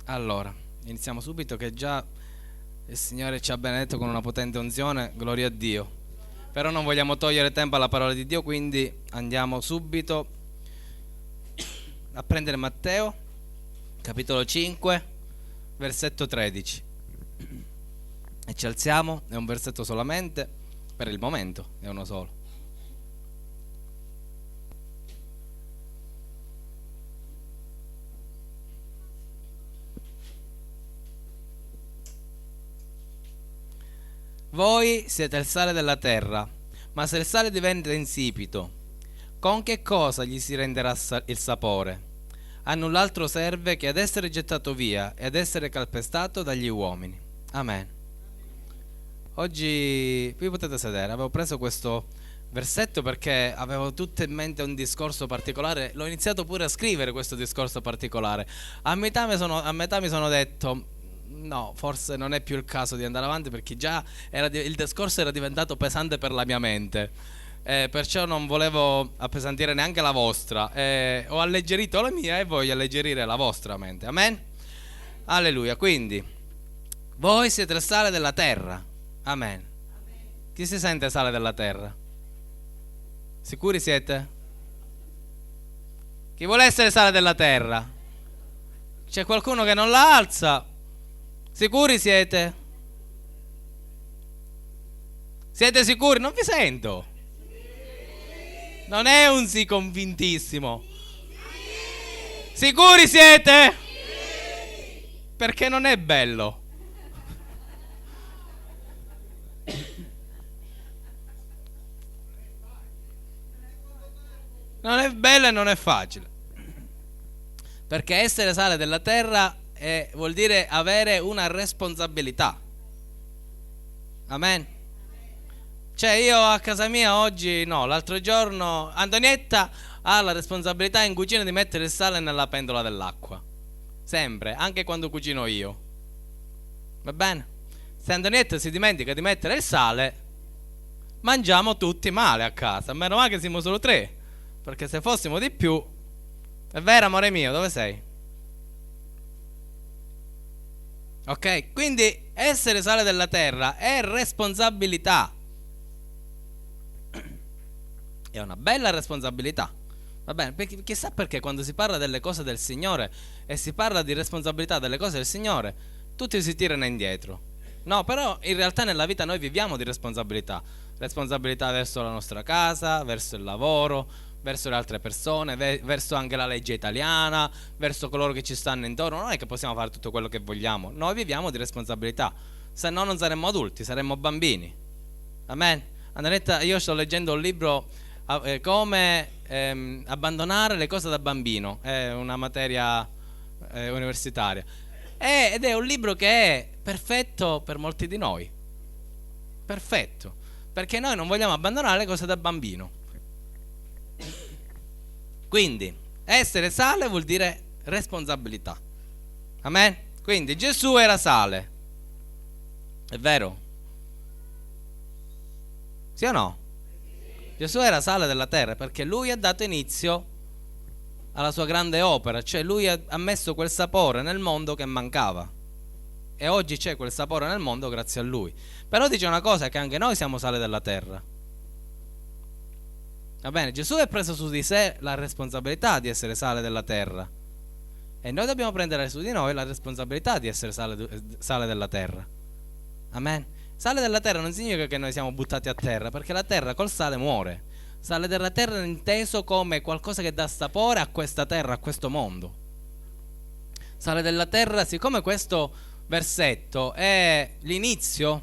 Allora, iniziamo subito che già il Signore ci ha benedetto con una potente unzione, gloria a Dio. Però non vogliamo togliere tempo alla parola di Dio, quindi andiamo subito a prendere Matteo, capitolo 5, versetto 13. E ci alziamo, è un versetto solamente, per il momento, è uno solo. Voi siete il sale della terra, ma se il sale diventa insipido, con che cosa gli si renderà il sapore? A null'altro serve che ad essere gettato via e ad essere calpestato dagli uomini. Amen. Oggi vi potete sedere, avevo preso questo versetto perché avevo tutto in mente un discorso particolare, l'ho iniziato pure a scrivere questo discorso particolare. A metà mi sono detto no, forse non è più il caso di andare avanti perché già il discorso era diventato pesante per la mia mente. Perciò non volevo appesantire neanche la vostra. Ho alleggerito la mia e voglio alleggerire la vostra mente. Amen? Alleluia. Quindi, voi siete il sale della terra. Amen. Chi si sente sale della terra? Sicuri siete? Chi vuole essere sale della terra? C'è qualcuno che non la alza? Sicuri siete? Siete sicuri? Non vi sento. Non è un sì convintissimo. Sicuri siete? Perché non è bello. Non è bello e non è facile. Perché essere sale della terra vuol dire avere una responsabilità. Amen. Cioè io a casa mia oggi, no, l'altro giorno Antonietta ha la responsabilità in cucina di mettere il sale nella pentola dell'acqua. Sempre, anche quando cucino io. Va bene? Se Antonietta si dimentica di mettere il sale, mangiamo tutti male a casa. Meno male che siamo solo 3. Perché se fossimo di più... È vero, amore mio, dove sei? Ok, quindi essere sale della terra è responsabilità. È una bella responsabilità. Va bene, perché chissà perché quando si parla delle cose del Signore e si parla di responsabilità delle cose del Signore, tutti si tirano indietro. No, però in realtà nella vita noi viviamo di responsabilità. Responsabilità verso la nostra casa, verso il lavoro, verso le altre persone, verso anche la legge italiana, verso coloro che ci stanno intorno. Non è che possiamo fare tutto quello che vogliamo. Noi viviamo di responsabilità. Se no non saremmo adulti, saremmo bambini. Amen. Andretta, io sto leggendo un libro come abbandonare le cose da bambino. È una materia universitaria. Ed è un libro che è perfetto per molti di noi. Perfetto. Perché noi non vogliamo abbandonare le cose da bambino. Quindi, essere sale vuol dire responsabilità. Amen? Quindi Gesù era sale. È vero? Sì o no? Gesù era sale della terra perché lui ha dato inizio alla sua grande opera, cioè lui ha messo quel sapore nel mondo che mancava. E oggi c'è quel sapore nel mondo grazie a lui. Però dice una cosa, che anche noi siamo sale della terra. Va bene, Gesù ha preso su di sé la responsabilità di essere sale della terra. E noi dobbiamo prendere su di noi la responsabilità di essere sale della terra. Amen. Sale della terra non significa che noi siamo buttati a terra, perché la terra col sale muore. Sale della terra è inteso come qualcosa che dà sapore a questa terra, a questo mondo. Sale della terra, siccome questo versetto è l'inizio,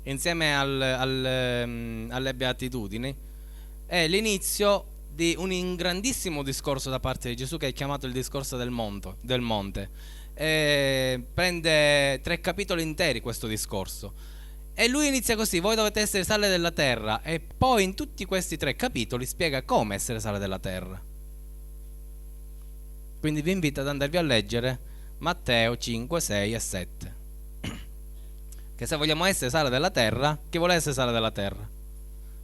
insieme alle beatitudini, è l'inizio di un grandissimo discorso da parte di Gesù che è chiamato il discorso del monte. Prende 3 capitoli interi questo discorso. E lui inizia così: voi dovete essere sale della terra. E poi in tutti questi 3 capitoli spiega come essere sale della terra. Quindi vi invito ad andarvi a leggere Matteo 5, 6 e 7. Che se vogliamo essere sale della terra, chi vuole essere sale della terra?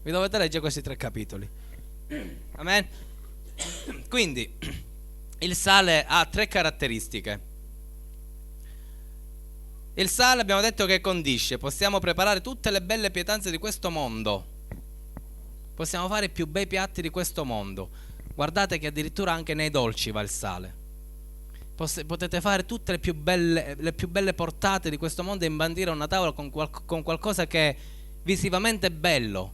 Vi dovete leggere questi 3 capitoli. Amen. Quindi il sale ha 3 caratteristiche. Il sale abbiamo detto che condisce, possiamo preparare tutte le belle pietanze di questo mondo, possiamo fare i più bei piatti di questo mondo. Guardate che addirittura anche nei dolci va il sale. Potete fare tutte le più belle portate di questo mondo e imbandire una tavola con qualcosa che è visivamente bello.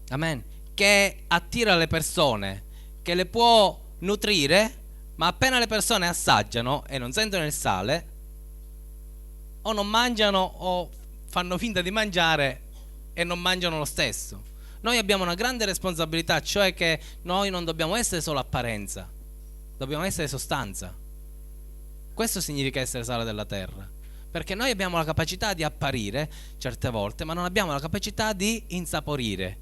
Amen. Che attira le persone, che le può nutrire, ma appena le persone assaggiano e non sentono il sale, o non mangiano o fanno finta di mangiare e non mangiano lo stesso. Noi abbiamo una grande responsabilità, cioè che noi non dobbiamo essere solo apparenza, dobbiamo essere sostanza. Questo significa essere sale della terra, perché noi abbiamo la capacità di apparire certe volte, ma non abbiamo la capacità di insaporire.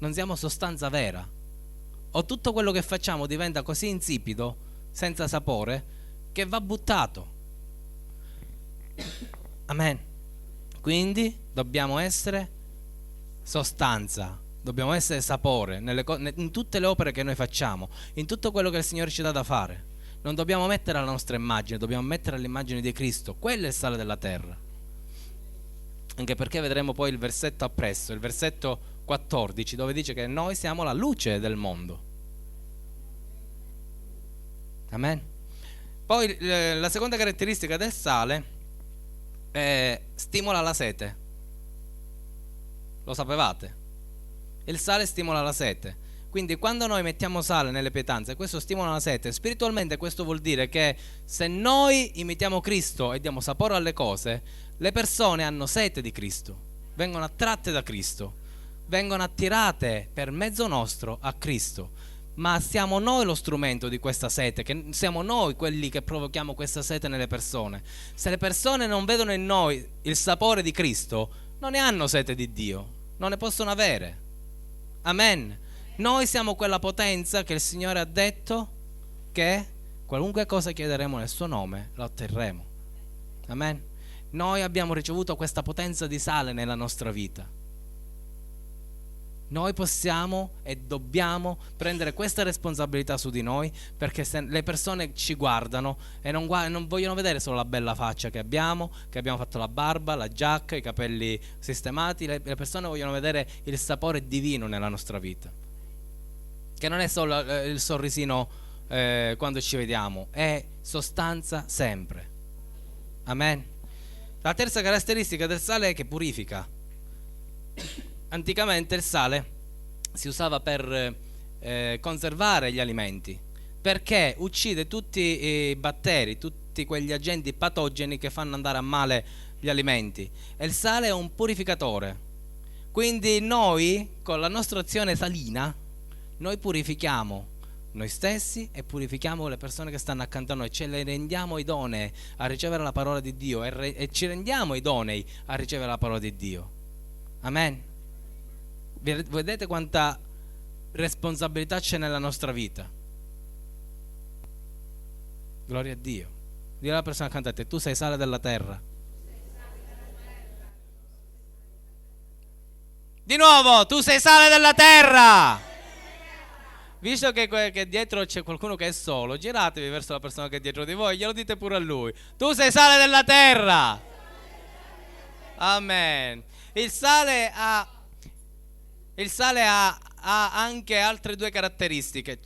Non siamo sostanza vera. O tutto quello che facciamo diventa così insipido, senza sapore, che va buttato. Amen. Quindi dobbiamo essere sostanza, dobbiamo essere sapore in tutte le opere che noi facciamo, in tutto quello che il Signore ci dà da fare. Non dobbiamo mettere la nostra immagine, dobbiamo mettere l'immagine di Cristo. Quello è il sale della terra. Anche perché vedremo poi il versetto appresso, il versetto 14, dove dice che noi siamo la luce del mondo. Amen. Poi la seconda caratteristica del sale stimola la sete. Lo sapevate? Il sale stimola la sete. Quindi quando noi mettiamo sale nelle pietanze, questo stimola la sete. Spiritualmente questo vuol dire che se noi imitiamo Cristo e diamo sapore alle cose, le persone hanno sete di Cristo, vengono attratte da Cristo, vengono attirate per mezzo nostro a Cristo. Ma siamo noi lo strumento di questa sete, che siamo noi quelli che provochiamo questa sete nelle persone. Se le persone non vedono in noi il sapore di Cristo, non ne hanno sete di Dio, non ne possono avere. Amen. Noi siamo quella potenza che il Signore ha detto che qualunque cosa chiederemo nel suo nome la otterremo. Amen. Noi abbiamo ricevuto questa potenza di sale nella nostra vita. Noi possiamo e dobbiamo prendere questa responsabilità su di noi, perché se le persone ci guardano e non vogliono vedere solo la bella faccia che abbiamo fatto la barba, la giacca, i capelli sistemati, le persone vogliono vedere il sapore divino nella nostra vita, che non è solo il sorrisino quando ci vediamo, è sostanza sempre. Amen. La terza caratteristica del sale è che purifica. Anticamente il sale si usava per conservare gli alimenti, perché uccide tutti i batteri, tutti quegli agenti patogeni che fanno andare a male gli alimenti. E il sale è un purificatore. Quindi noi, con la nostra azione salina, noi purifichiamo noi stessi e purifichiamo le persone che stanno accanto a noi, ce le rendiamo idonee a ricevere la parola di Dio e ci rendiamo idonei a ricevere la parola di Dio. Amen. Vedete quanta responsabilità c'è nella nostra vita? Gloria a Dio. Dì alla persona accanto a te: tu sei sale della terra. Di nuovo, tu sei sale della terra. Visto che dietro c'è qualcuno che è solo, giratevi verso la persona che è dietro di voi, glielo dite pure a lui: tu sei sale della terra. Amen. Il sale ha anche altre due caratteristiche.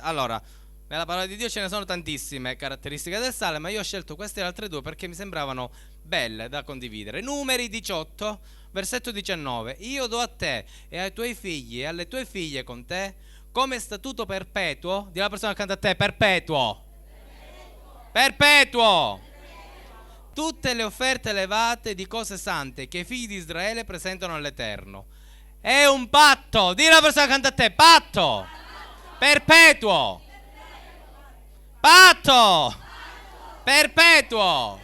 Allora, nella parola di Dio ce ne sono tantissime caratteristiche del sale, ma io ho scelto queste altre due perché mi sembravano belle da condividere. Numeri 18, versetto 19. Io do a te e ai tuoi figli e alle tue figlie con te come statuto perpetuo. Di la persona accanto a te: perpetuo. Perpetuo. Tutte le offerte elevate di cose sante che i figli di Israele presentano all'Eterno. È un patto. Dì alla persona accanto a te: patto. Perpetuo. Patto. Perpetuo.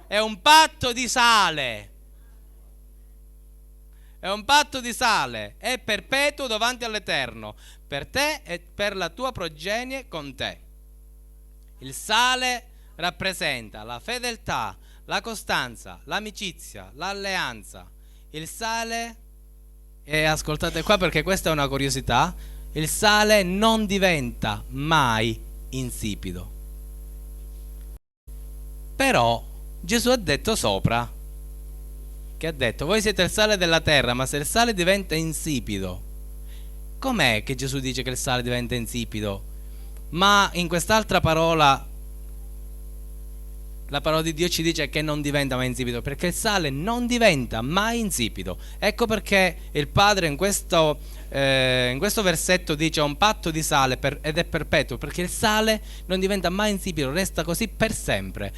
È un patto di sale. È un patto di sale. È perpetuo davanti all'Eterno, per te e per la tua progenie con te. Il sale rappresenta la fedeltà, la costanza, l'amicizia, l'alleanza. Il sale, e ascoltate qua perché questa è una curiosità, il sale non diventa mai insipido. Però Gesù ha detto sopra, che ha detto: voi siete il sale della terra, ma se il sale diventa insipido, com'è che Gesù dice che il sale diventa insipido? Ma in quest'altra parola, la parola di Dio ci dice che non diventa mai insipido, perché il sale non diventa mai insipido. Ecco perché il Padre in questo versetto dice: un patto di sale ed è perpetuo, perché il sale non diventa mai insipido, resta così per sempre.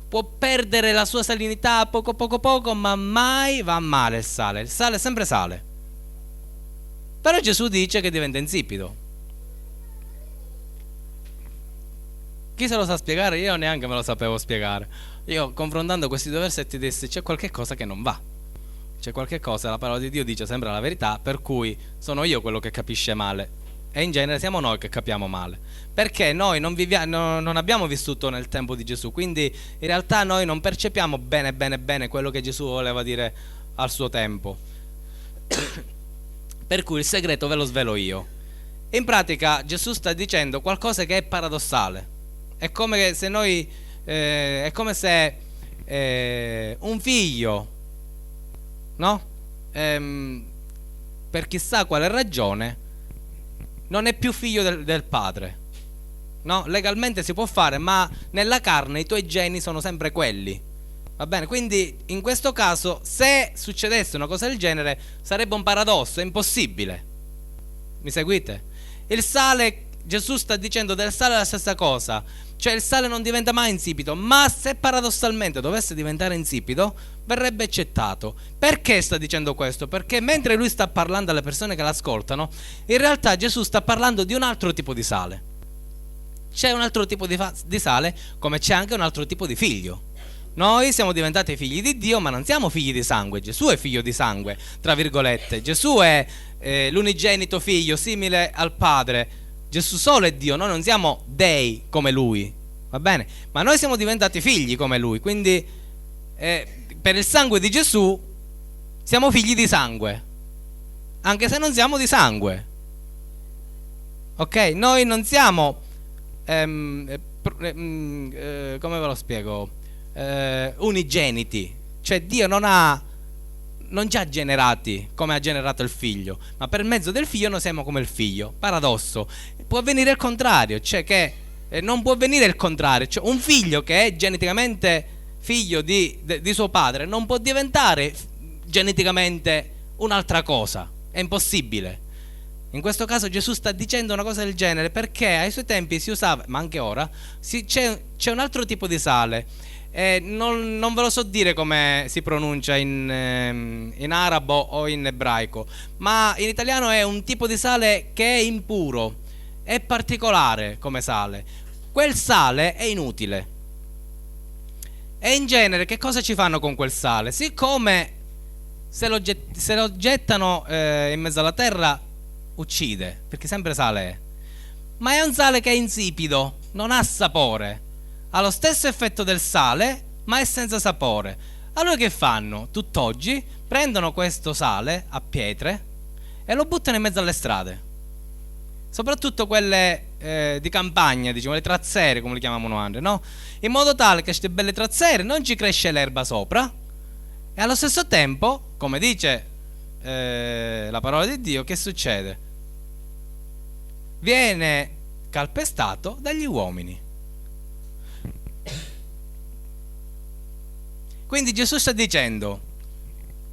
Può perdere la sua salinità poco, ma mai va male il sale. Il sale è sempre sale. Però Gesù dice che diventa insipido. Chi se lo sa spiegare? Io neanche me lo sapevo spiegare. Io, confrontando questi due versetti, dissi: c'è qualche cosa che non va. C'è qualche cosa, la parola di Dio dice sempre la verità, per cui sono io quello che capisce male. E in genere siamo noi che capiamo male. Perché noi non abbiamo vissuto nel tempo di Gesù, quindi in realtà noi non percepiamo bene quello che Gesù voleva dire al suo tempo. Per cui il segreto ve lo svelo io. In pratica Gesù sta dicendo qualcosa che è paradossale. È come se un figlio, no? Per chissà quale ragione non è più figlio del padre, no? Legalmente si può fare, ma nella carne i tuoi geni sono sempre quelli, va bene? Quindi in questo caso, se succedesse una cosa del genere, sarebbe un paradosso, è impossibile. Mi seguite? Il sale, Gesù sta dicendo del sale la stessa cosa, cioè il sale non diventa mai insipido, ma se paradossalmente dovesse diventare insipido, verrebbe accettato. Perché sta dicendo questo? Perché mentre lui sta parlando alle persone che l'ascoltano, in realtà Gesù sta parlando di un altro tipo di sale. C'è un altro tipo di sale, come c'è anche un altro tipo di figlio. Noi siamo diventati figli di Dio, ma non siamo figli di sangue. Gesù è figlio di sangue, tra virgolette. Gesù è l'unigenito figlio, simile al Padre. Gesù solo è Dio, noi non siamo dei come Lui, va bene? Ma noi siamo diventati figli come Lui, quindi per il sangue di Gesù siamo figli di sangue, anche se non siamo di sangue. Ok? Noi non siamo, come ve lo spiego, unigeniti. Cioè Dio non ci ha generati come ha generato il figlio, ma per mezzo del figlio noi siamo come il figlio. Paradosso. Può avvenire il contrario, cioè che non può avvenire il contrario, cioè un figlio che è geneticamente figlio di suo padre non può diventare geneticamente un'altra cosa, è impossibile. In questo caso Gesù sta dicendo una cosa del genere perché ai suoi tempi si usava, ma anche ora c'è un altro tipo di sale. Non ve lo so dire come si pronuncia in arabo o in ebraico, ma in italiano è un tipo di sale che è impuro, è particolare come sale. Quel sale è inutile. E in genere che cosa ci fanno con quel sale? Siccome se lo gettano in mezzo alla terra, uccide, perché sempre sale è. Ma è un sale che è insipido, non ha sapore, ha lo stesso effetto del sale, ma è senza sapore. Allora che fanno? Tutt'oggi prendono questo sale a pietre e lo buttano in mezzo alle strade, soprattutto quelle di campagna, diciamo, le trazzere, come le chiamavano anche, no? In modo tale che queste belle trazzere non ci cresce l'erba sopra e allo stesso tempo, come dice la parola di Dio, che succede? Viene calpestato dagli uomini. Quindi Gesù sta dicendo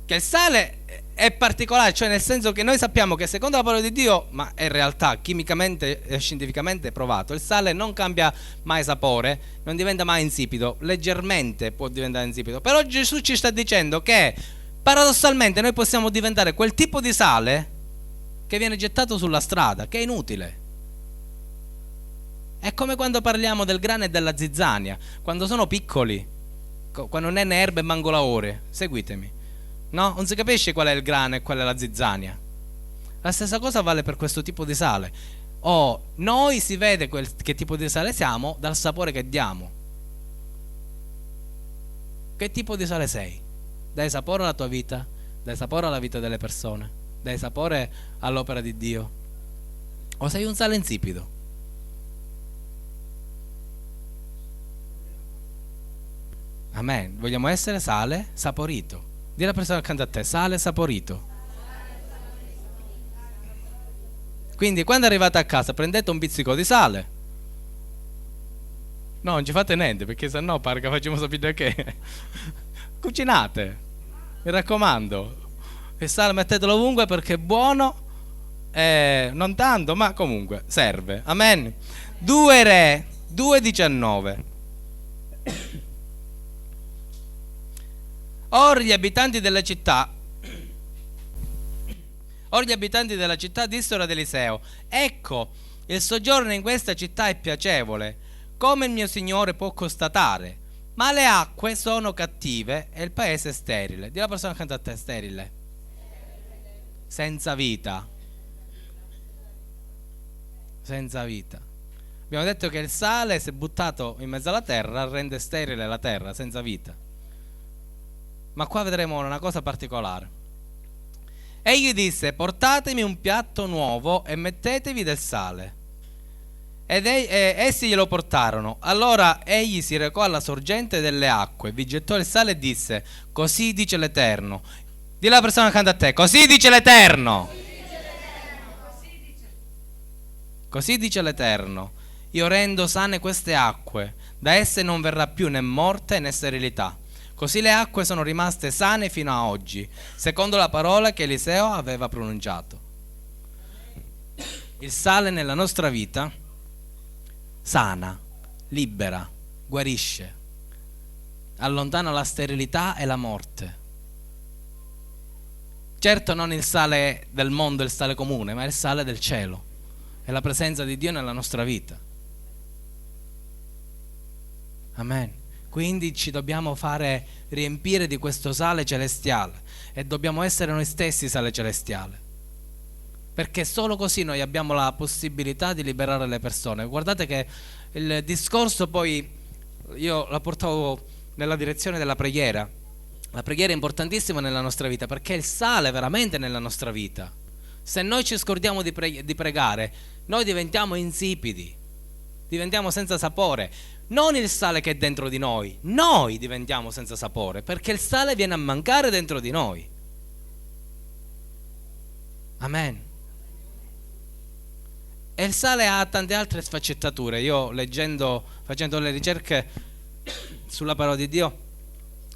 che il sale è particolare, cioè nel senso che noi sappiamo che secondo la parola di Dio, ma in realtà chimicamente e scientificamente provato, il sale non cambia mai sapore, non diventa mai insipido, leggermente può diventare insipido. Però Gesù ci sta dicendo che paradossalmente noi possiamo diventare quel tipo di sale che viene gettato sulla strada, che è inutile. È come quando parliamo del grano e della zizzania, quando sono piccoli, quando non è né erba e mangolavore. Seguitemi, no? Non si capisce qual è il grano e qual è la zizzania. La stessa cosa vale per questo tipo di sale. Noi si vede che tipo di sale siamo dal sapore che diamo. Che tipo di sale sei? Dai sapore alla tua vita, dai sapore alla vita delle persone, dai sapore all'opera di Dio, o sei un sale insipido? Amen. Vogliamo essere sale saporito. Dì alla persona accanto a te, sale saporito. Quindi quando arrivate a casa prendete un pizzico di sale. No, non ci fate niente, perché sennò pare che facciamo sapere che cucinate, mi raccomando. Il sale mettetelo ovunque perché è buono, non tanto, ma comunque serve. Amen. 2 Re 2:19. Ora gli abitanti della città dissero ad Eliseo: ecco, il soggiorno in questa città è piacevole, come il mio signore può constatare, ma le acque sono cattive e il paese è sterile. Dì alla persona accanto a te, sterile, senza vita. Senza vita. Abbiamo detto che il sale, se buttato in mezzo alla terra, rende sterile la terra, senza vita. Ma qua vedremo una cosa particolare. Egli disse: portatemi un piatto nuovo e mettetevi del sale. Ed essi glielo portarono. Allora egli si recò alla sorgente delle acque, vi gettò il sale e disse: così dice l'Eterno. Dì alla persona accanto a te: così dice l'Eterno. Così dice l'Eterno: io rendo sane queste acque, da esse non verrà più né morte né sterilità. Così le acque sono rimaste sane fino a oggi, secondo la parola che Eliseo aveva pronunciato. Il sale nella nostra vita sana, libera, guarisce, allontana la sterilità e la morte. Certo non il sale del mondo, il sale comune, ma il sale del cielo. È la presenza di Dio nella nostra vita. Amen. Quindi ci dobbiamo fare riempire di questo sale celestiale e dobbiamo essere noi stessi sale celestiale, perché solo così noi abbiamo la possibilità di liberare le persone. Guardate che il discorso poi io la portavo nella direzione della preghiera. La preghiera è importantissima nella nostra vita perché è il sale veramente nella nostra vita. Se noi ci scordiamo di pregare, noi diventiamo insipidi, diventiamo senza sapore. Non il sale che è dentro di noi diventiamo senza sapore, perché il sale viene a mancare dentro di noi. Amen. E il sale ha tante altre sfaccettature. Io facendo le ricerche sulla parola di Dio,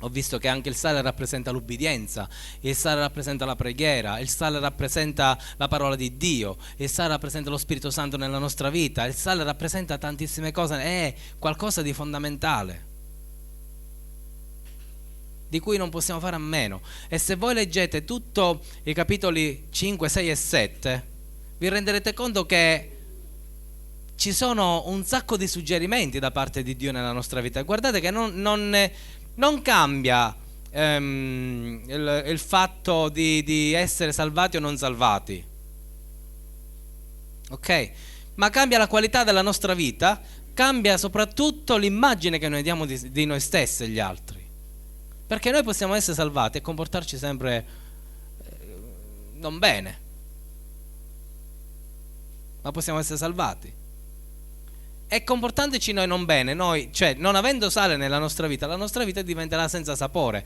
ho visto che anche il sale rappresenta l'ubbidienza, il sale rappresenta la preghiera, il sale rappresenta la parola di Dio, il sale rappresenta lo Spirito Santo nella nostra vita, il sale rappresenta tantissime cose, è qualcosa di fondamentale, di cui non possiamo fare a meno. E se voi leggete tutti i capitoli 5, 6 e 7, vi renderete conto che ci sono un sacco di suggerimenti da parte di Dio nella nostra vita. Guardate che non cambia il fatto di essere salvati o non salvati, ok? Ma cambia la qualità della nostra vita, cambia soprattutto l'immagine che noi diamo di noi stessi agli altri, perché noi possiamo essere salvati e comportarci sempre non bene, ma possiamo essere salvati. E comportandoci noi non bene, cioè non avendo sale nella nostra vita, la nostra vita diventerà senza sapore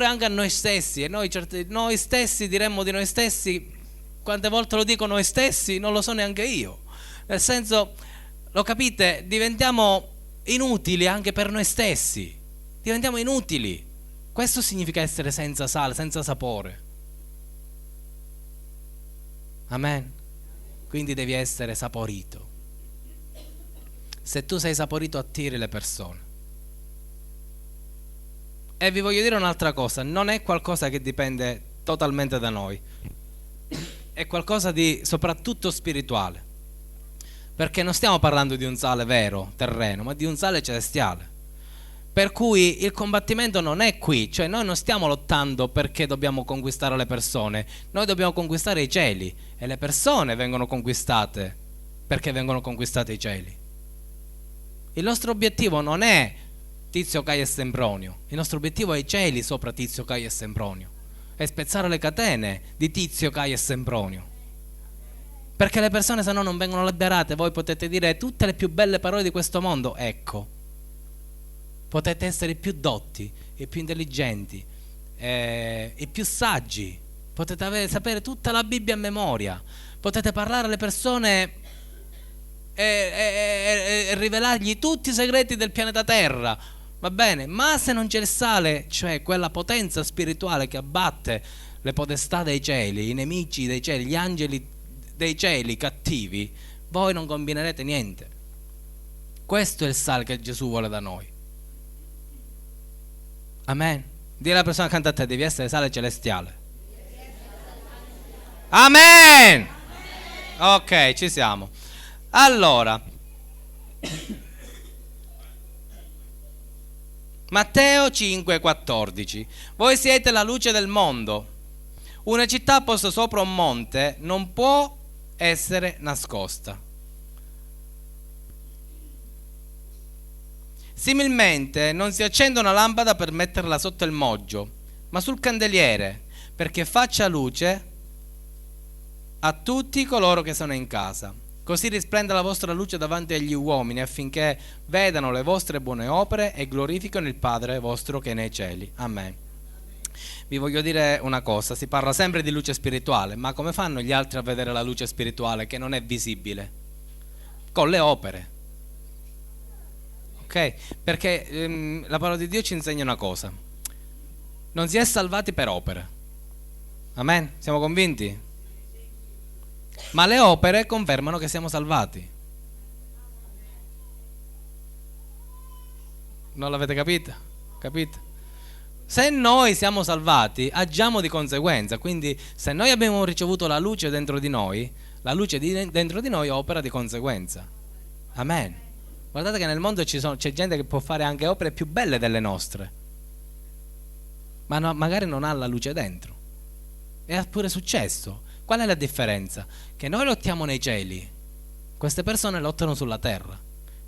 anche a noi stessi. E noi stessi diremmo di noi stessi, quante volte lo dico noi stessi, non lo so neanche io. Nel senso, lo capite, diventiamo inutili anche per noi stessi. Diventiamo inutili. Questo significa essere senza sale, senza sapore. Amen. Quindi devi essere saporito. Se tu sei saporito, attiri le persone. E vi voglio dire un'altra cosa: non è qualcosa che dipende totalmente da noi, è qualcosa di soprattutto spirituale, perché non stiamo parlando di un sale vero, terreno, ma di un sale celestiale. Per cui il combattimento non è qui, cioè noi non stiamo lottando perché dobbiamo conquistare le persone, noi dobbiamo conquistare i cieli, e le persone vengono conquistate perché vengono conquistati i cieli. Il nostro obiettivo non è Tizio, Caio e Sempronio, il nostro obiettivo è i cieli sopra Tizio, Caio e Sempronio, è spezzare le catene di Tizio, Caio e Sempronio, perché le persone se no non vengono liberate. Voi potete dire tutte le più belle parole di questo mondo, ecco, potete essere i più dotti, i più intelligenti, i più saggi, potete sapere tutta la Bibbia a memoria, potete parlare alle persone e rivelargli tutti i segreti del pianeta Terra, va bene, ma se non c'è il sale, cioè quella potenza spirituale che abbatte le potestà dei cieli, i nemici dei cieli, gli angeli dei cieli cattivi, voi non combinerete niente. Questo è il sale che Gesù vuole da noi. Amen. Dì alla persona accanto a te: devi essere sale celestiale. Amen. Ok, ci siamo. Allora, Matteo 5,14. Voi siete la luce del mondo. Una città posta sopra un monte non può essere nascosta. Similmente non si accende una lampada per metterla sotto il moggio, ma sul candeliere, perché faccia luce a tutti coloro che sono in casa. Così risplenda la vostra luce davanti agli uomini, affinché vedano le vostre buone opere e glorificano il Padre vostro che è nei cieli. Amen. Vi voglio dire una cosa: si parla sempre di luce spirituale, ma come fanno gli altri a vedere la luce spirituale che non è visibile? Con le opere. Ok? Perché la parola di Dio ci insegna una cosa: non si è salvati per opere. Amen? Siamo convinti? Ma le opere confermano che siamo salvati. Non l'avete capita? Capite? Se noi siamo salvati, agiamo di conseguenza. Quindi se noi abbiamo ricevuto la luce dentro di noi, la luce dentro di noi opera di conseguenza. Amen. Guardate che nel mondo c'è gente che può fare anche opere più belle delle nostre, ma magari non ha la luce dentro. È pure successo. Qual è la differenza? Che noi lottiamo nei cieli, queste persone lottano sulla terra.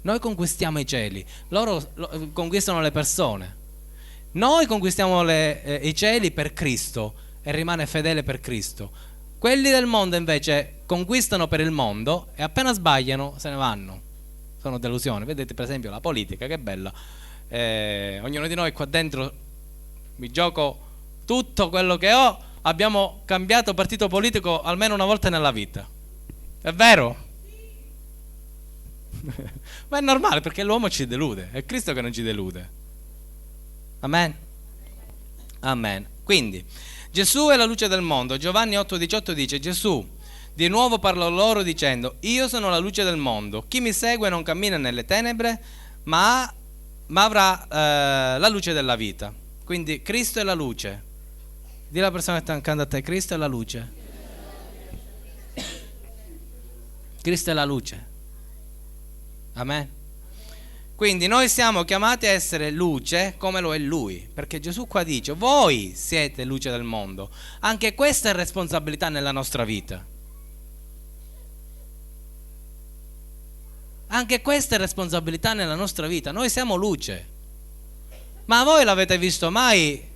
Noi conquistiamo i cieli, loro conquistano le persone. Noi conquistiamo i cieli per Cristo e rimane fedele per Cristo. Quelli del mondo invece conquistano per il mondo e appena sbagliano se ne vanno. Sono delusioni. Vedete per esempio la politica, che bella. Ognuno di noi qua dentro, mi gioco tutto quello che ho. Abbiamo cambiato partito politico almeno una volta nella vita. È vero? Ma è normale, perché l'uomo ci delude. È Cristo che non ci delude. Amen. Amen. Quindi Gesù è la luce del mondo. Giovanni 8,18 dice: Gesù di nuovo parlò loro dicendo: io sono la luce del mondo. Chi mi segue non cammina nelle tenebre, ma avrà la luce della vita. Quindi Cristo è la luce. Dì alla persona che sta accanto a te: Cristo è la luce. Cristo è la luce. Amen. Quindi noi siamo chiamati a essere luce come lo è Lui, perché Gesù qua dice: voi siete luce del mondo. Anche questa è responsabilità nella nostra vita. Anche questa è responsabilità nella nostra vita. Noi siamo luce. Ma voi l'avete visto mai?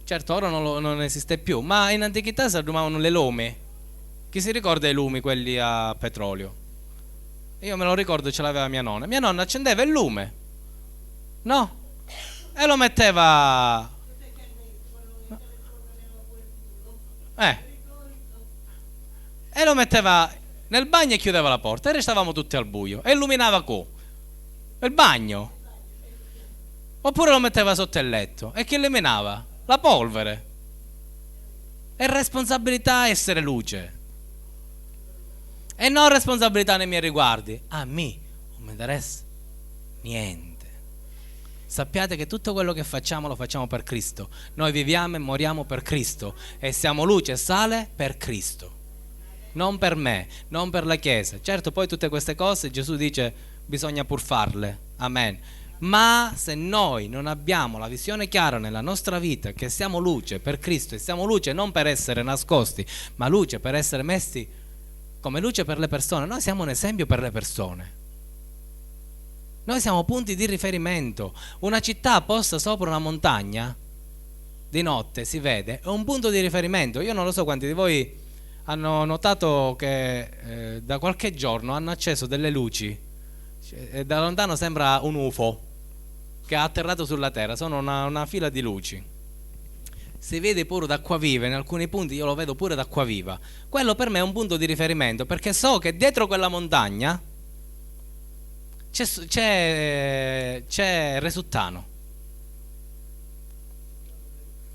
Certo, ora non esiste più, ma in antichità si allumavano le lume. Chi si ricorda i lumi, quelli a petrolio? Io me lo ricordo, ce l'aveva mia nonna. Mia nonna accendeva il lume, no? E lo metteva... E lo metteva nel bagno e chiudeva la porta e restavamo tutti al buio. E illuminava il bagno. Oppure lo metteva sotto il letto. E chi illuminava? La polvere. È responsabilità essere luce. E non responsabilità nei miei riguardi. A me non mi interessa niente. Sappiate che tutto quello che facciamo lo facciamo per Cristo. Noi viviamo e moriamo per Cristo. E siamo luce e sale per Cristo. Non per me, non per la Chiesa. Certo, poi tutte queste cose Gesù dice bisogna pur farle. Amen. Ma se noi non abbiamo la visione chiara nella nostra vita che siamo luce per Cristo, e siamo luce non per essere nascosti, ma luce per essere messi come luce per le persone, noi siamo un esempio per le persone. Noi siamo punti di riferimento. Una città posta sopra una montagna di notte si vede, è un punto di riferimento. Io non lo so quanti di voi hanno notato che da qualche giorno hanno acceso delle luci E da lontano sembra un UFO che ha atterrato sulla terra, sono una fila di luci. Si vede pure d'acqua viva, in alcuni punti io lo vedo pure d'acqua viva. Quello per me è un punto di riferimento, perché so che dietro quella montagna c'è Resuttano.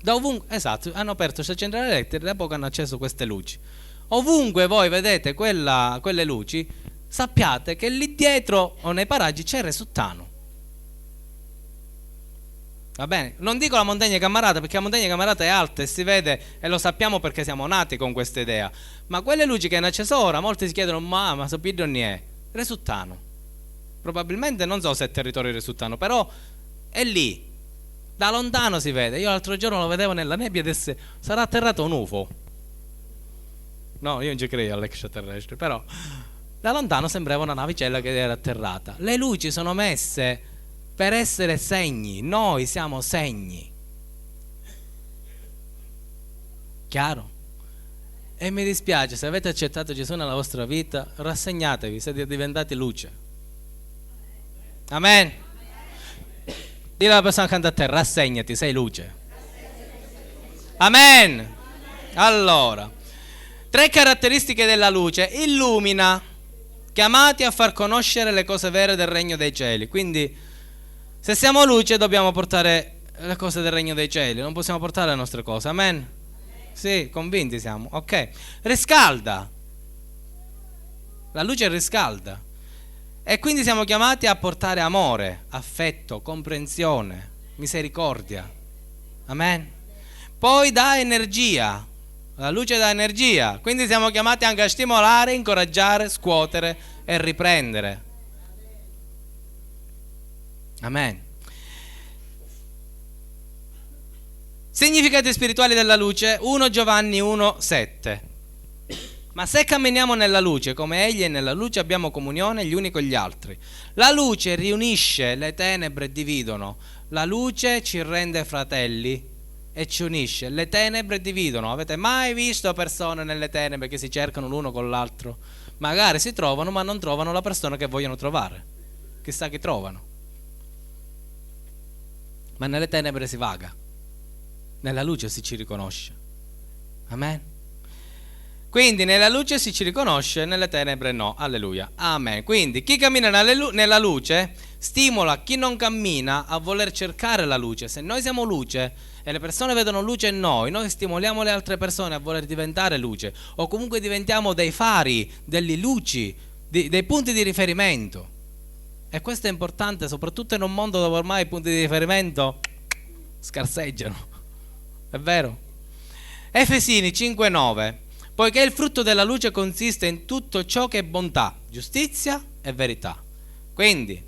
Da ovunque, esatto, hanno aperto questa centrale elettrica, da poco hanno acceso queste luci. Ovunque voi vedete quelle luci, sappiate che lì dietro o nei paraggi c'è Resuttano. Va bene? Non dico la montagna Cammarata, perché la montagna Cammarata è alta e si vede, e lo sappiamo perché siamo nati con questa idea. Ma quelle luci che hanno acceso ora, molti si chiedono: ma so più non è Resuttano. Probabilmente non so se è territorio Resuttano, però è lì. Da lontano si vede. Io l'altro giorno lo vedevo nella nebbia e disse: sarà atterrato un UFO. No, io non ci credo all'extraterrestre, però da lontano sembrava una navicella che era atterrata. Le luci sono messe per essere segni, noi siamo segni. Chiaro? E mi dispiace, se avete accettato Gesù nella vostra vita, rassegnatevi, siete diventati luce. Amen. Dile alla persona accanto a te: rassegnati, sei luce. Amen. Allora, 3 caratteristiche della luce: illumina, chiamati a far conoscere le cose vere del regno dei cieli. Quindi se siamo luce dobbiamo portare le cose del regno dei cieli, non possiamo portare le nostre cose. Amen? Sì, convinti siamo. Ok. Riscalda. La luce riscalda. E quindi siamo chiamati a portare amore, affetto, comprensione, misericordia. Amen? Poi dà energia. La luce dà energia. Quindi siamo chiamati anche a stimolare, incoraggiare, scuotere e riprendere. Amen. Significati spirituali della luce: 1 Giovanni 1,7. Ma se camminiamo nella luce come Egli è nella luce, abbiamo comunione gli uni con gli altri. La luce riunisce, le tenebre dividono. La luce ci rende fratelli e ci unisce. Le tenebre dividono. Avete mai visto persone nelle tenebre che si cercano l'uno con l'altro? Magari si trovano, ma non trovano la persona che vogliono trovare. Chissà chi trovano. Ma nelle tenebre si vaga, nella luce si ci riconosce. Amen. Quindi nella luce si ci riconosce, nelle tenebre no. Alleluia. Amen. Quindi chi cammina nella luce stimola chi non cammina a voler cercare la luce. Se noi siamo luce e le persone vedono luce in noi stimoliamo le altre persone a voler diventare luce, o comunque diventiamo dei fari, delle luci, dei punti di riferimento. E questo è importante, soprattutto in un mondo dove ormai i punti di riferimento scarseggiano. È vero? Efesini 5,9. Poiché il frutto della luce consiste in tutto ciò che è bontà, giustizia e verità. Quindi,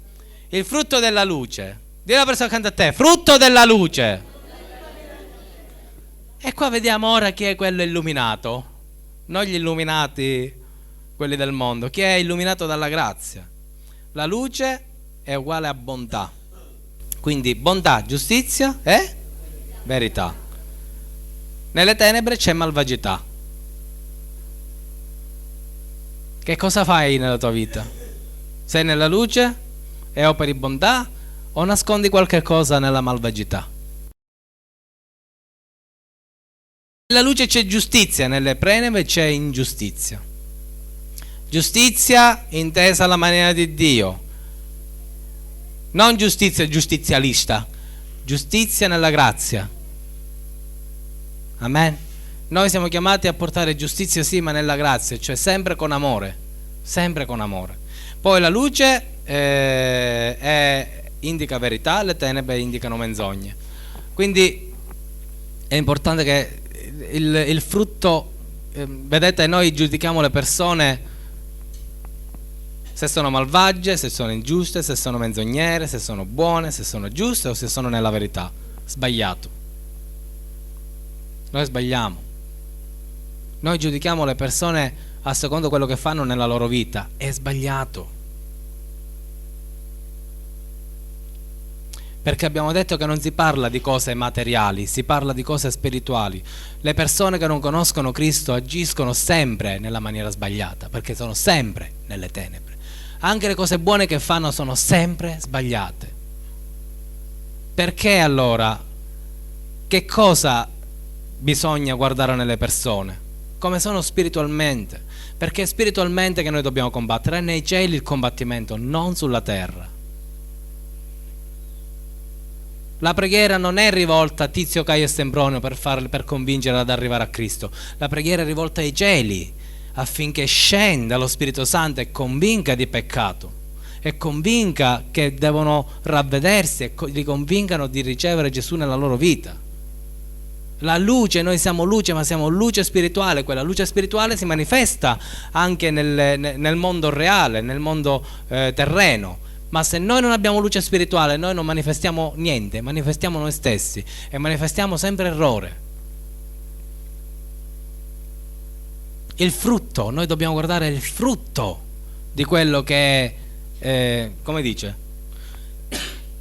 il frutto della luce. Dì alla persona accanto a te: frutto della luce. E qua vediamo ora chi è quello illuminato. Non gli illuminati, quelli del mondo. Chi è illuminato dalla grazia. La luce è uguale a bontà. Quindi bontà, giustizia e verità. Nelle tenebre c'è malvagità. Che cosa fai nella tua vita? Sei nella luce e operi bontà, o nascondi qualche cosa nella malvagità? Nella luce c'è giustizia, nelle tenebre c'è ingiustizia. Giustizia intesa alla maniera di Dio, non giustizia giustizialista, giustizia nella grazia. Amen. Noi siamo chiamati a portare giustizia, sì, ma nella grazia, cioè sempre con amore, sempre con amore. Poi la luce indica verità, le tenebre indicano menzogne. Quindi è importante che il frutto, vedete, noi giudichiamo le persone se sono malvagie, se sono ingiuste, se sono menzognere, se sono buone, se sono giuste o se sono nella verità. Sbagliato. Noi sbagliamo. Noi giudichiamo le persone a secondo quello che fanno nella loro vita. È sbagliato. Perché abbiamo detto che non si parla di cose materiali, si parla di cose spirituali. Le persone che non conoscono Cristo agiscono sempre nella maniera sbagliata, perché sono sempre nelle tenebre. Anche le cose buone che fanno sono sempre sbagliate. Perché allora? Che cosa bisogna guardare nelle persone? Come sono spiritualmente? Perché è spiritualmente che noi dobbiamo combattere. È nei cieli il combattimento, non sulla terra. La preghiera non è rivolta a Tizio, Caio e Sempronio per convincere ad arrivare a Cristo. La preghiera è rivolta ai cieli, affinché scenda lo Spirito Santo e convinca di peccato, e convinca che devono ravvedersi, e li convincano di ricevere Gesù nella loro vita. La luce, noi siamo luce, ma siamo luce spirituale. Quella luce spirituale si manifesta anche nel mondo reale, nel mondo terreno. Ma se noi non abbiamo luce spirituale, noi non manifestiamo niente, manifestiamo noi stessi e manifestiamo sempre errore. Il frutto, noi dobbiamo guardare il frutto di quello che è, come dice?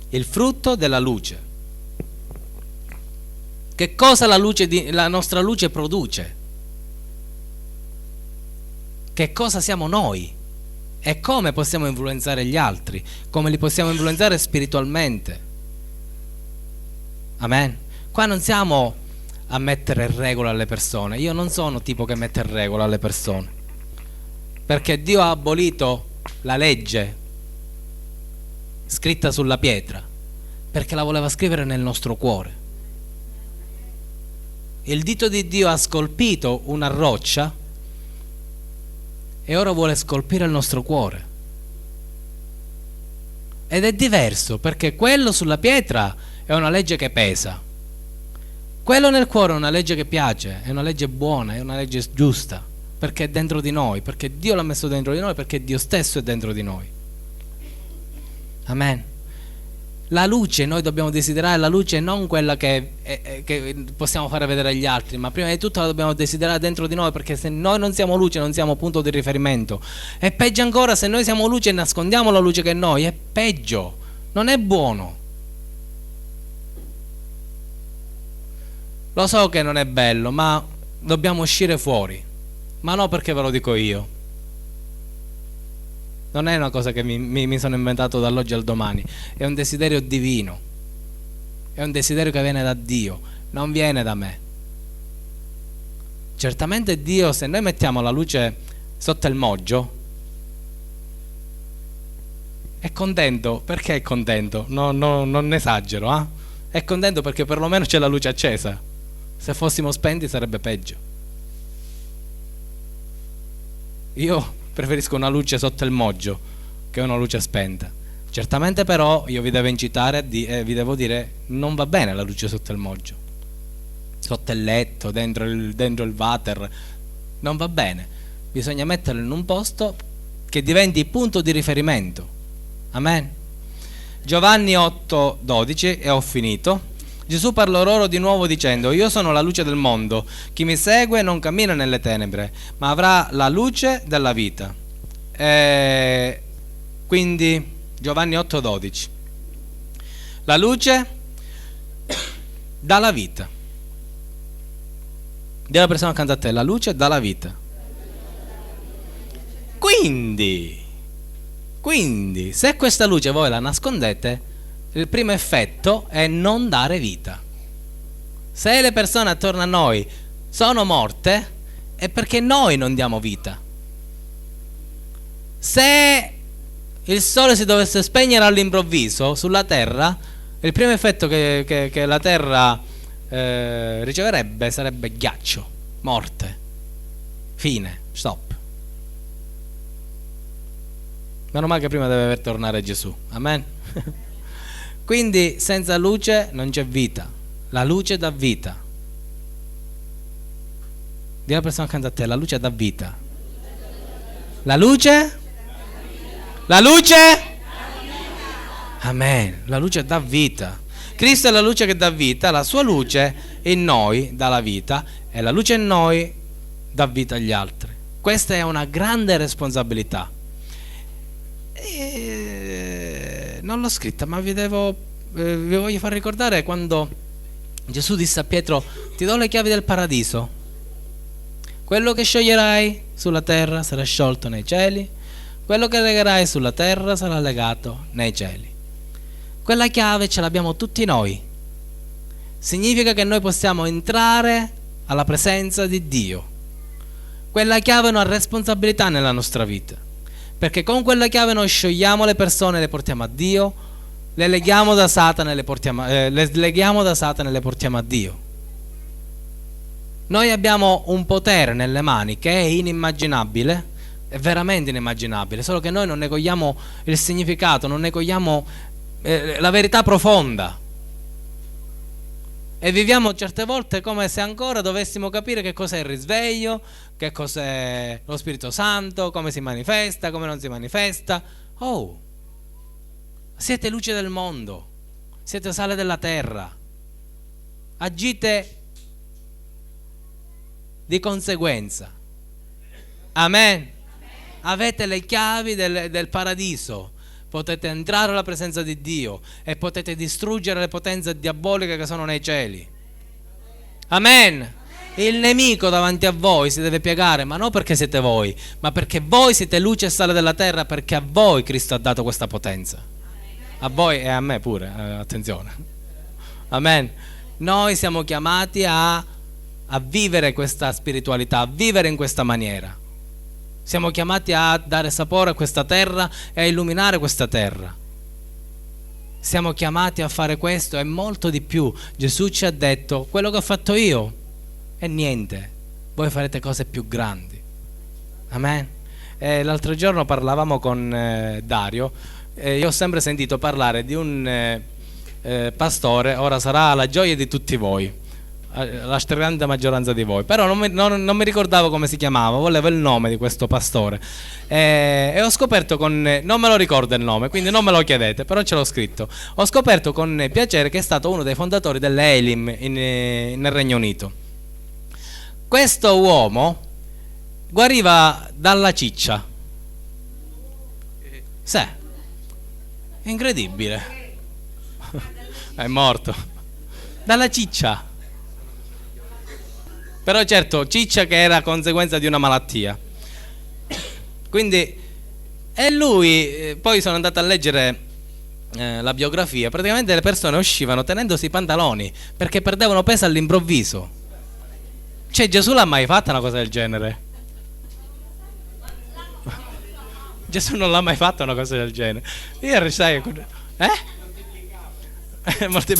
Il frutto della luce. Che cosa la nostra luce produce? Che cosa siamo noi? E come possiamo influenzare gli altri? Come li possiamo influenzare spiritualmente? Amen. Qua non siamo a mettere regola alle persone. Io non sono tipo che mette regola alle persone, perché Dio ha abolito la legge scritta sulla pietra, perché la voleva scrivere nel nostro cuore. Il dito di Dio ha scolpito una roccia e ora vuole scolpire il nostro cuore. Ed è diverso, perché quello sulla pietra è una legge che pesa. Quello nel cuore è una legge che piace, è una legge buona, è una legge giusta, perché è dentro di noi, perché Dio l'ha messo dentro di noi, perché Dio stesso è dentro di noi. Amen. La luce, noi dobbiamo desiderare la luce, non quella che possiamo fare vedere agli altri, ma prima di tutto la dobbiamo desiderare dentro di noi, perché se noi non siamo luce non siamo punto di riferimento. E peggio ancora, se noi siamo luce e nascondiamo la luce che è in noi, è peggio, non è buono. Lo so che non è bello, ma dobbiamo uscire fuori. Ma no perché ve lo dico io. Non è una cosa che mi sono inventato dall'oggi al domani. È un desiderio divino. È un desiderio che viene da Dio, non viene da me. Certamente Dio, se noi mettiamo la luce sotto il moggio, è contento. Perché è contento? Non esagero, eh? È contento perché perlomeno c'è la luce accesa. Se fossimo spenti sarebbe peggio. Io preferisco una luce sotto il moggio che una luce spenta. Certamente però io vi devo incitare vi devo dire, non va bene la luce sotto il moggio, sotto il letto, dentro il water, non va bene. Bisogna metterlo in un posto che diventi punto di riferimento. Amen. Giovanni 8:12, e ho finito. Gesù parlò loro di nuovo dicendo: io sono la luce del mondo, chi mi segue non cammina nelle tenebre, ma avrà la luce della vita. Quindi Giovanni 8:12, la luce dà la vita. Dì alla persona accanto a te: la luce dà la vita. Quindi se questa luce voi la nascondete, il primo effetto è non dare vita. Se le persone attorno a noi sono morte, è perché noi non diamo vita. Se il sole si dovesse spegnere all'improvviso sulla terra, il primo effetto che la terra riceverebbe sarebbe ghiaccio, morte, fine, stop. Meno male che prima deve tornare Gesù. Amen. Quindi senza luce non c'è vita. La luce dà vita. Dì alla persona accanto a te: la luce dà vita. La luce? La luce? Amen. La luce dà vita. Cristo è la luce che dà vita. La sua luce in noi dà la vita, e la luce in noi dà vita agli altri. Questa è una grande responsabilità. Non l'ho scritta, ma vi voglio far ricordare quando Gesù disse a Pietro: ti do le chiavi del paradiso, quello che scioglierai sulla terra sarà sciolto nei cieli, Quello che legherai sulla terra sarà legato nei cieli. Quella chiave ce l'abbiamo tutti noi. Significa che noi possiamo entrare alla presenza di Dio. Quella chiave è una responsabilità nella nostra vita, perché con quella chiave noi sciogliamo le persone e le portiamo a Dio, le leghiamo da Satana e le leghiamo da Satana e le portiamo a Dio. Noi abbiamo un potere nelle mani che è inimmaginabile, è veramente inimmaginabile, solo che noi non ne cogliamo il significato, non ne cogliamo la verità profonda. E viviamo certe volte come se ancora dovessimo capire che cos'è il risveglio, che cos'è lo Spirito Santo, come si manifesta, come non si manifesta. Oh, siete luce del mondo, siete sale della terra, agite di conseguenza. Amen. Avete le chiavi del paradiso. Potete entrare alla presenza di Dio e potete distruggere le potenze diaboliche che sono nei cieli. Amen. Il nemico davanti a voi si deve piegare, ma non perché siete voi, ma perché voi siete luce e sale della terra, perché a voi Cristo ha dato questa potenza. A voi e a me pure, attenzione. Amen. Noi siamo chiamati a vivere questa spiritualità, a vivere in questa maniera. Siamo chiamati a dare sapore a questa terra e a illuminare questa terra. Siamo chiamati a fare questo e molto di più. Gesù ci ha detto: quello che ho fatto io è niente, voi farete cose più grandi. Amen. L'altro giorno parlavamo con Dario, io ho sempre sentito parlare di un pastore, ora sarà la gioia di tutti voi, la stragrande maggioranza di voi, però non mi ricordavo come si chiamava, volevo il nome di questo pastore e ho scoperto non me lo ricordo il nome, quindi non me lo chiedete, però ce l'ho scritto. Ho scoperto con piacere che è stato uno dei fondatori dell'Elim nel Regno Unito. Questo uomo guariva dalla ciccia. Sì, incredibile. È morto dalla ciccia. Però certo, ciccia che era conseguenza di una malattia. Quindi, e lui, poi sono andato a leggere la biografia, praticamente le persone uscivano tenendosi i pantaloni perché perdevano peso all'improvviso. Cioè, Gesù l'ha mai fatta una cosa del genere? Gesù non l'ha mai fatta una cosa del genere. Io sai,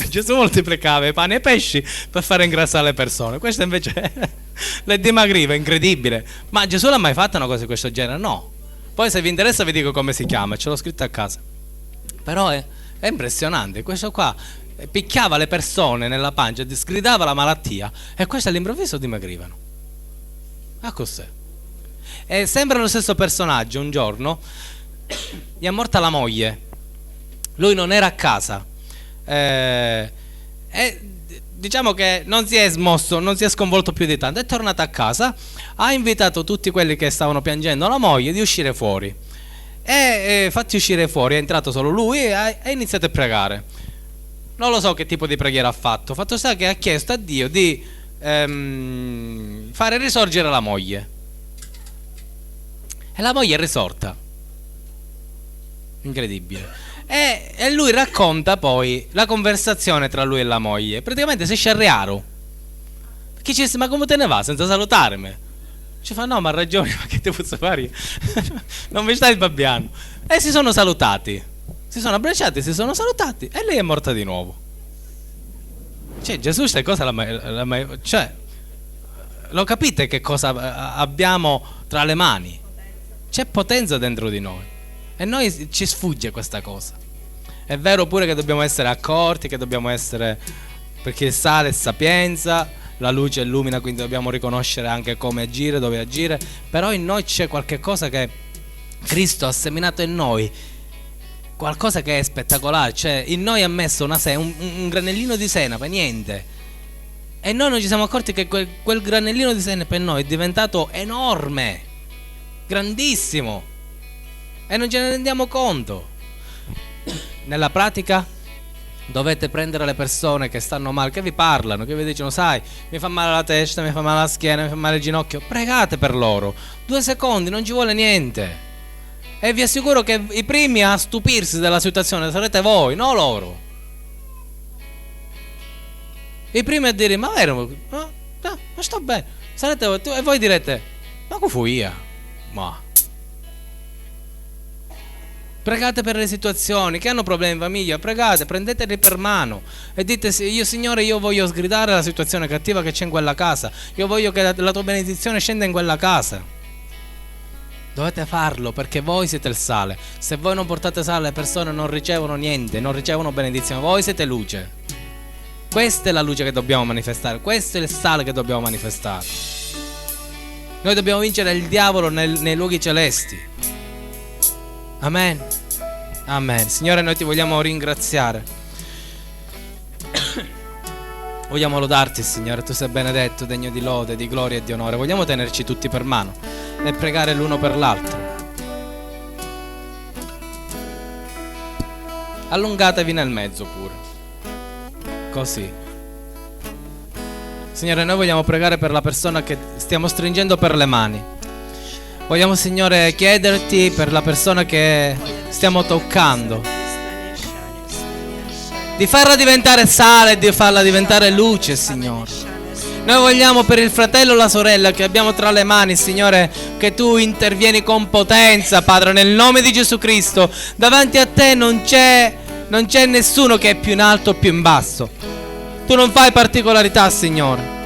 Gesù moltiplicava i pani e i pesci per fare ingrassare le persone. Questo invece le dimagriva, incredibile. Ma Gesù l'ha mai fatta una cosa di questo genere? No. Poi se vi interessa vi dico come si chiama, ce l'ho scritto a casa. Però è impressionante. Questo qua picchiava le persone nella pancia, sgridava la malattia e questi all'improvviso dimagrivano. Ma cos'è? E sembra lo stesso personaggio. Un giorno gli è morta la moglie, lui non era a casa. Diciamo che non si è smosso, non si è sconvolto più di tanto, è tornato a casa, ha invitato tutti quelli che stavano piangendo la moglie di uscire fuori e fatti uscire fuori, è entrato solo lui e ha iniziato a pregare. Non lo so che tipo di preghiera ha fatto sta che ha chiesto a Dio di fare risorgere la moglie e la moglie è risorta. Incredibile. E lui racconta poi la conversazione tra lui e la moglie. Praticamente si sciarriarono, perché ci disse: ma come te ne va senza salutarmi? Ci fa: no, ma ha ragione, ma che te posso fare io? Non mi stai babbiando. E si sono salutati, si sono abbracciati, si sono salutati e lei è morta di nuovo. Cioè, Gesù queste cose cioè, lo capite che cosa abbiamo tra le mani? C'è potenza dentro di noi e noi ci sfugge questa cosa. È vero pure che dobbiamo essere accorti, che dobbiamo essere, perché il sale è sapienza, la luce illumina, quindi dobbiamo riconoscere anche come agire, dove agire. Però in noi c'è qualche cosa che Cristo ha seminato in noi, qualcosa che è spettacolare. Cioè in noi ha messo un granellino di senape, niente, e noi non ci siamo accorti che quel granellino di senape per noi è diventato enorme, grandissimo, e non ce ne rendiamo conto. Nella pratica dovete prendere le persone che stanno male, che vi parlano, che vi dicono: sai, mi fa male la testa, mi fa male la schiena, mi fa male il ginocchio. Pregate per loro 2 secondi, non ci vuole niente. E vi assicuro che i primi a stupirsi della situazione sarete voi, non loro. I primi a dire: ma vero, ma sto bene. Sarete voi, e voi direte: ma che fui io? Ma pregate per le situazioni che hanno problemi in famiglia, pregate, prendeteli per mano e dite: io Signore, io voglio sgridare la situazione cattiva che c'è in quella casa, io voglio che la tua benedizione scenda in quella casa. Dovete farlo, perché voi siete il sale. Se voi non portate sale, le persone non ricevono niente, non ricevono benedizione. Voi siete luce. Questa è la luce che dobbiamo manifestare, questo è il sale che dobbiamo manifestare. Noi dobbiamo vincere il diavolo nei luoghi celesti. Amen. Amen. Signore, noi ti vogliamo ringraziare. Vogliamo lodarti, Signore. Tu sei benedetto, degno di lode, di gloria e di onore. Vogliamo tenerci tutti per mano e pregare l'uno per l'altro. Allungatevi nel mezzo pure. Così. Signore, noi vogliamo pregare per la persona che stiamo stringendo per le mani. Vogliamo, Signore, chiederti per la persona che stiamo toccando, di farla diventare sale e di farla diventare luce, Signore. Noi vogliamo per il fratello o la sorella che abbiamo tra le mani, Signore, che tu intervieni con potenza, Padre, nel nome di Gesù Cristo. Davanti a te non c'è nessuno che è più in alto o più in basso. Tu non fai particolarità, Signore.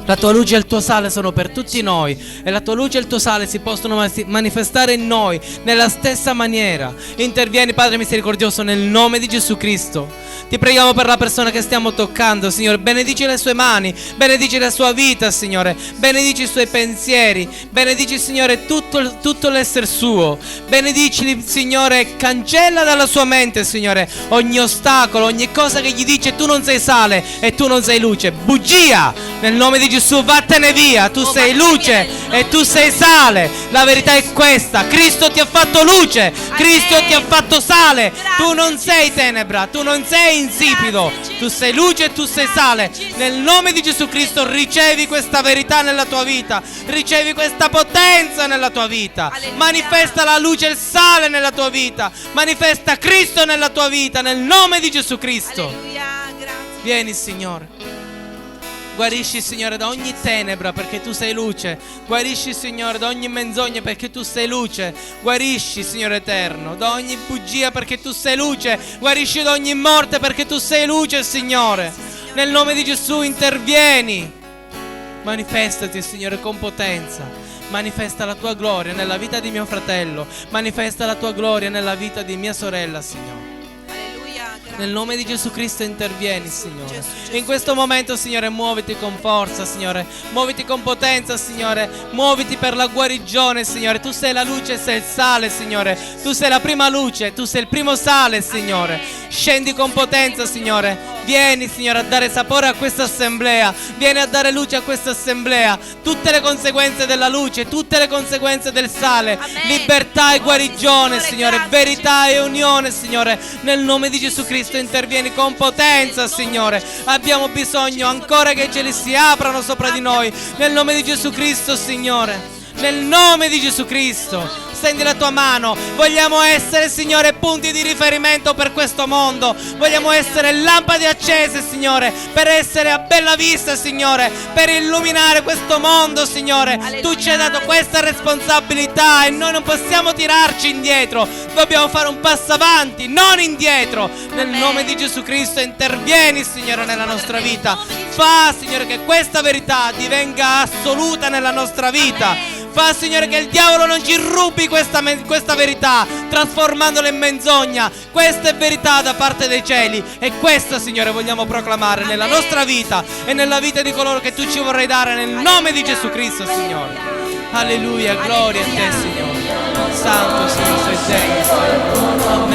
La tua luce e il tuo sale sono per tutti noi, e la tua luce e il tuo sale si possono manifestare in noi nella stessa maniera. Intervieni, Padre misericordioso, nel nome di Gesù Cristo. Ti preghiamo per la persona che stiamo toccando, Signore. Benedici le sue mani, benedici la sua vita, Signore. Benedici i suoi pensieri, benedici, Signore, tutto l'essere suo. Benedicili, Signore. Cancella dalla sua mente, Signore, ogni ostacolo, ogni cosa che gli dice: tu non sei sale e tu non sei luce. Bugia! Nel nome di Gesù, vattene via. Tu sei luce e tu sei sale. La verità è questa: Cristo ti ha fatto luce, Cristo ti ha fatto sale. Tu non sei tenebra, tu non sei insipido, tu sei luce e tu sei sale. Nel nome di Gesù Cristo ricevi questa verità nella tua vita, ricevi questa potenza nella tua vita. Manifesta la luce e il sale nella tua vita, manifesta Cristo nella tua vita, nel nome di Gesù Cristo. Vieni, Signore. Guarisci, Signore, da ogni tenebra, perché tu sei luce. Guarisci, Signore, da ogni menzogna, perché tu sei luce. Guarisci, Signore eterno, da ogni bugia, perché tu sei luce. Guarisci da ogni morte, perché tu sei luce, Signore. Nel nome di Gesù intervieni. Manifestati, Signore, con potenza. Manifesta la tua gloria nella vita di mio fratello. Manifesta la tua gloria nella vita di mia sorella, Signore. Nel nome di Gesù Cristo intervieni, Signore. In questo momento, Signore, muoviti con forza, Signore. Muoviti con potenza, Signore. Muoviti per la guarigione, Signore. Tu sei la luce e sei il sale, Signore. Tu sei la prima luce, tu sei il primo sale, Signore. Scendi con potenza, Signore. Vieni, Signore, a dare sapore a questa assemblea. Vieni a dare luce a questa assemblea. Tutte le conseguenze della luce, tutte le conseguenze del sale. Libertà e guarigione, Signore. Verità e unione, Signore. Nel nome di Gesù Cristo intervieni con potenza, Signore. Abbiamo bisogno ancora che i cieli si aprano sopra di noi. Nel nome di Gesù Cristo, Signore. Nel nome di Gesù Cristo. Stendi la tua mano. Vogliamo essere, Signore, punti di riferimento per questo mondo. Vogliamo essere lampade accese, Signore, per essere a bella vista, Signore, per illuminare questo mondo, Signore. Alleluia. Tu ci hai dato questa responsabilità e noi non possiamo tirarci indietro. Dobbiamo fare un passo avanti, non indietro. Nel nome di Gesù Cristo intervieni, Signore, nella nostra vita. Fa, Signore, che questa verità divenga assoluta nella nostra vita. Fa, Signore, che il diavolo non ci rubi questa verità, trasformandola in menzogna. Questa è verità da parte dei cieli, e questa, Signore, vogliamo proclamare nella nostra vita e nella vita di coloro che tu ci vorrai dare, nel nome di Gesù Cristo, Signore. Alleluia, gloria a te, Signore. Santo, Signore, sei degno.